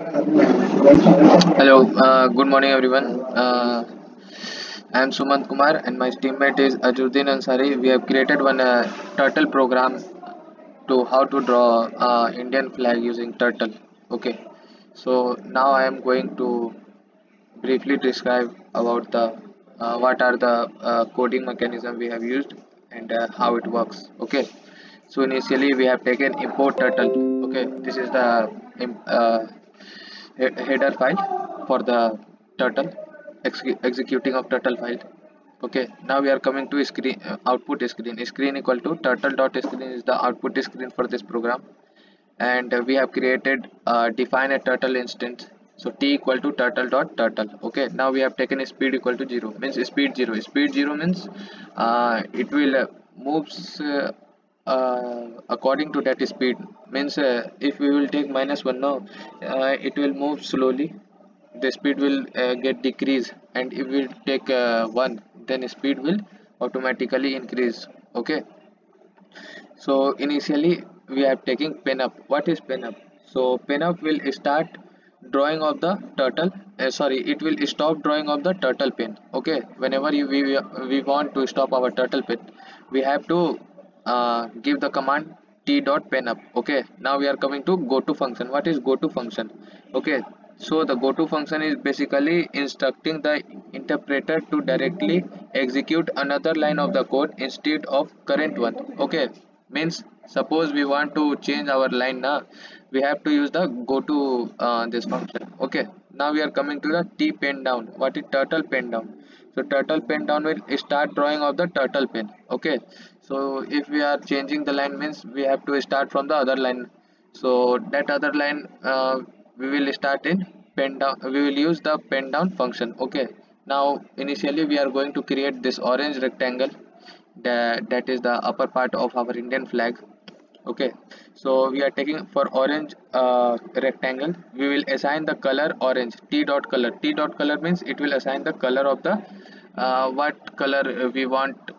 Hello, good morning everyone. I am Sumant Kumar and my teammate is Ajuddin Ansari. We have created one turtle program to how to draw Indian flag using turtle. Okay, so now I am going to briefly describe about the what are the coding mechanism we have used and how it works. Okay, so initially we have taken import turtle. Okay, this is the header file for the turtle executing of turtle file. Okay, now we are coming to screen output screen equal to turtle dot screen is the output screen for this program. And we have created define a turtle instance, so t equal to turtle dot turtle. Okay, now we have taken speed equal to 0 means speed 0 means it will moves according to that speed. Means if we will take -1 now, it will move slowly, the speed will get decrease, and if we take 1, then speed will automatically increase. Okay, so initially we are taking pen up. What is pen up? So pen up will start drawing of the turtle, sorry, it will stop drawing of the turtle pen. Okay, whenever we want to stop our turtle pen, we have to give the command t dot pen up. Okay, now we are coming to go to function. What is go to function? Okay, so the go to function is basically instructing the interpreter to directly execute another line of the code instead of current one. Okay, means suppose we want to change our line now, we have to use the go to this function. Okay, now we are coming to the t pen down. What is turtle pen down? So turtle pen down will start drawing of the turtle pen. Okay, so if we are changing the line means we have to start from the other line, so that other line we will start in pen down, we will use the pen down function. Okay, now initially we are going to create this orange rectangle, that is the upper part of our Indian flag. Okay, so we are taking for orange rectangle, we will assign the color orange. T dot color, t dot color means it will assign the color of the what color we want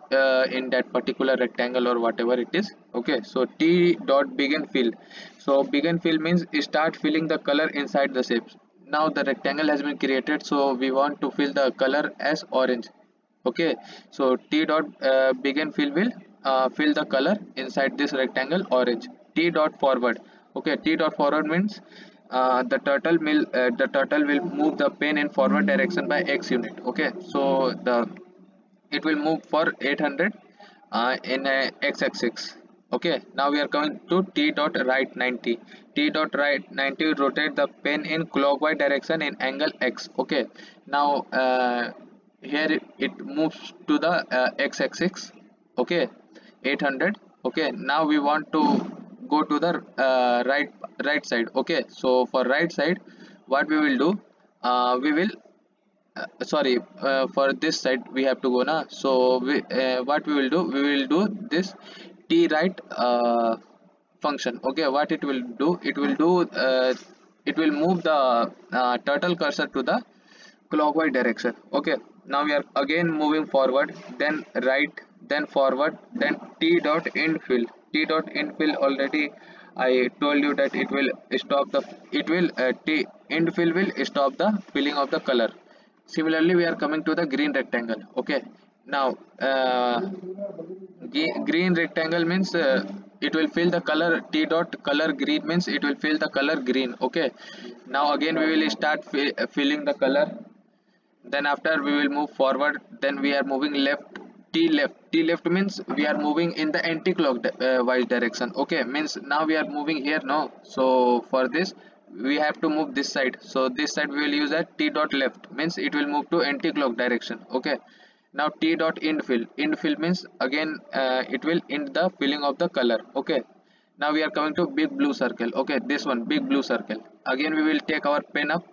in that particular rectangle or whatever it is. Okay, so t dot begin fill, so begin fill means start filling the color inside the shapes. Now the rectangle has been created, so we want to fill the color as orange. Okay, so t dot begin fill will fill the color inside this rectangle orange. T dot forward. Okay, t dot forward means the turtle will move the pen in forward direction by x unit. Okay, so the it will move for 800 in a x-axis. Okay, now we are coming to t dot right 90. T dot right 90 will rotate the pen in clockwise direction in angle x. Okay, now here it moves to the x-axis. Okay, 800. Okay, now we want to go to the right side. Okay, so for right side, what we will do, we will sorry, for this side we have to go now. So what we will do, we will do this t right function. Okay, what it will do, it will move the turtle cursor to the clockwise direction. Okay, now we are again moving forward, then right, then forward, then t dot infill. T dot infill already I told you that it will stop the, it will t infill will stop the filling of the color. Similarly we are coming to the green rectangle. Okay, now green rectangle means it will fill the color. T dot color green means it will fill the color green. Okay, now again we will start filling the color, then after we will move forward, then we are moving left. T left means we are moving in the anti-clockwise direction. Okay, means now we are moving here now, so for this we have to move this side, so this side we will use a t dot left means it will move to anti-clock direction. Okay, now t dot infill means again it will end the filling of the color. Okay, now we are coming to big blue circle. Okay, this one big blue circle, again we will take our pen up.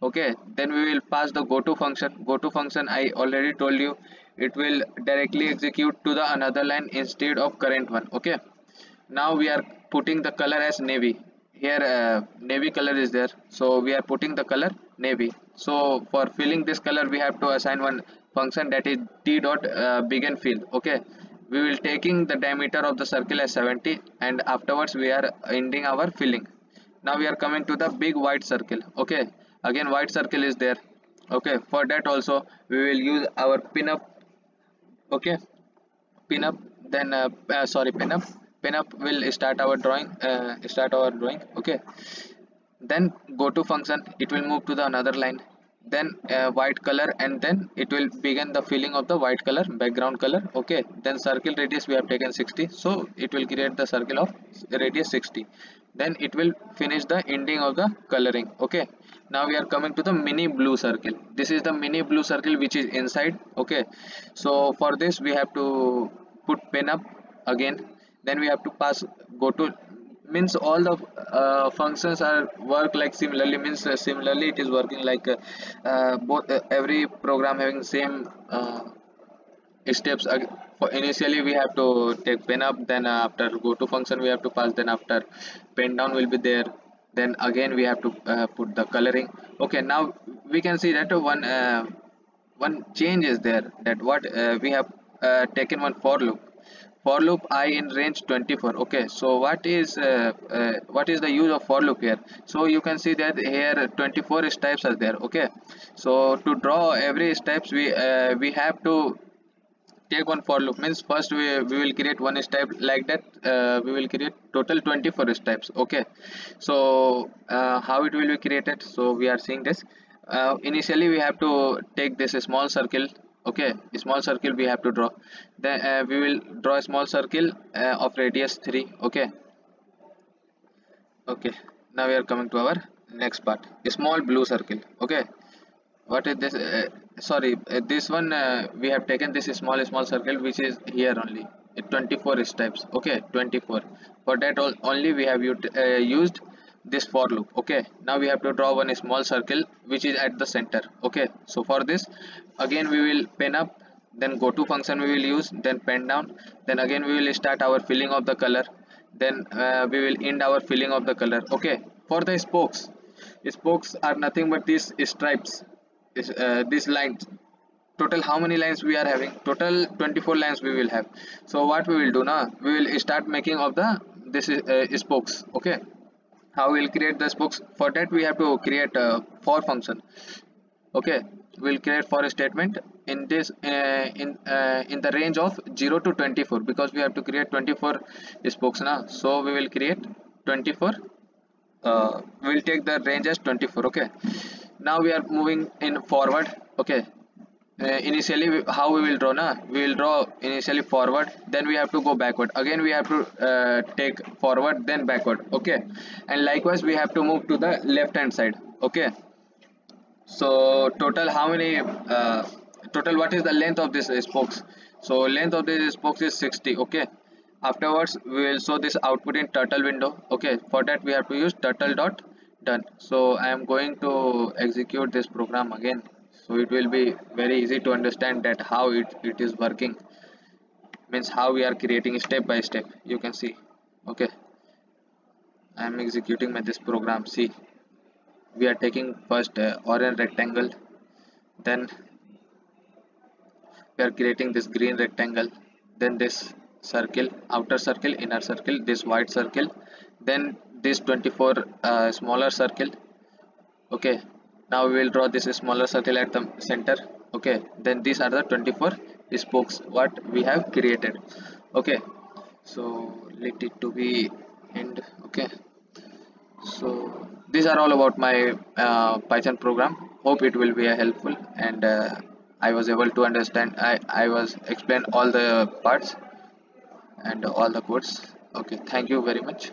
Okay, then we will pass the go to function. Go to function I already told you, it will directly execute to the another line instead of current one. Okay, now we are putting the color as navy. Here navy color is there, so we are putting the color navy. So for filling this color we have to assign one function, that is t dot begin fill. Okay, we will taking the diameter of the circle as 70, and afterwards we are ending our filling. Now we are coming to the big white circle. Okay, again white circle is there. Okay, for that also we will use our pinup. Okay, pinup, then sorry, pinup will start our drawing. Okay, then go to function, it will move to the another line, then white color, and then it will begin the filling of the white color background color. Okay, then circle radius we have taken 60, so it will create the circle of radius 60, then it will finish the ending of the coloring. Okay, now we are coming to the mini blue circle. This is the mini blue circle which is inside. Okay, so for this we have to put pen up again, then we have to pass, go to, means all the functions are work like similarly, means similarly it is working like both every program having same steps. For initially we have to take pen up, then after go to function we have to pass, then after pen down will be there, then again we have to put the coloring. Okay, now we can see that one change is there, that what we have taken one for loop I in range 24. Okay, so what is the use of for loop here? So you can see that here 24 steps are there. Okay, so to draw every steps we have to take one for loop, means first we will create one step like that. We will create total 24 steps. Okay, so how it will be created, so we are seeing this. Initially we have to take this small circle. Okay, a small circle we have to draw, then we will draw a small circle of radius 3. Okay, okay, now we are coming to our next part, a small blue circle. Okay, what is this, sorry, this one we have taken this small circle which is here only, 24 steps. Okay, 24, for that only we have used this for loop. Okay, now we have to draw one small circle which is at the center. Okay, so for this again we will pen up, then go to function we will use, then pen down, then again we will start our filling of the color, then we will end our filling of the color. Okay, for the spokes are nothing but these stripes, these lines. Total how many lines we are having? Total 24 lines we will have. So what we will do now, we will start making of the this is spokes. Okay, how we will create the spokes? For that we have to create a for function. Okay, we'll create for a statement in this in the range of 0 to 24, because we have to create 24 spokes now. So we will create 24, we will take the range as 24. Okay, now we are moving in forward. Okay, initially how we will draw now, we will draw initially forward, then we have to go backward, again we have to take forward then backward. Okay, and likewise we have to move to the left hand side. Okay, so total how many total what is the length of this spokes? So length of this spokes is 60. Okay, afterwards we will show this output in turtle window. Okay, for that we have to use turtle dot done. So I am going to execute this program again, so it will be very easy to understand that how it is working, means how we are creating step by step. You can see. Okay, I am executing my this program. See, we are taking first orange rectangle, then we are creating this green rectangle, then this circle, outer circle, inner circle, this white circle, then this 24 smaller circle. Okay, now we will draw this smaller circle at the center. Okay, then these are the 24 spokes what we have created. Okay, so let it to be end. Okay, so these are all about my Python program. Hope it will be helpful, and I was able to understand, I was explain all the parts and all the codes. Okay, thank you very much.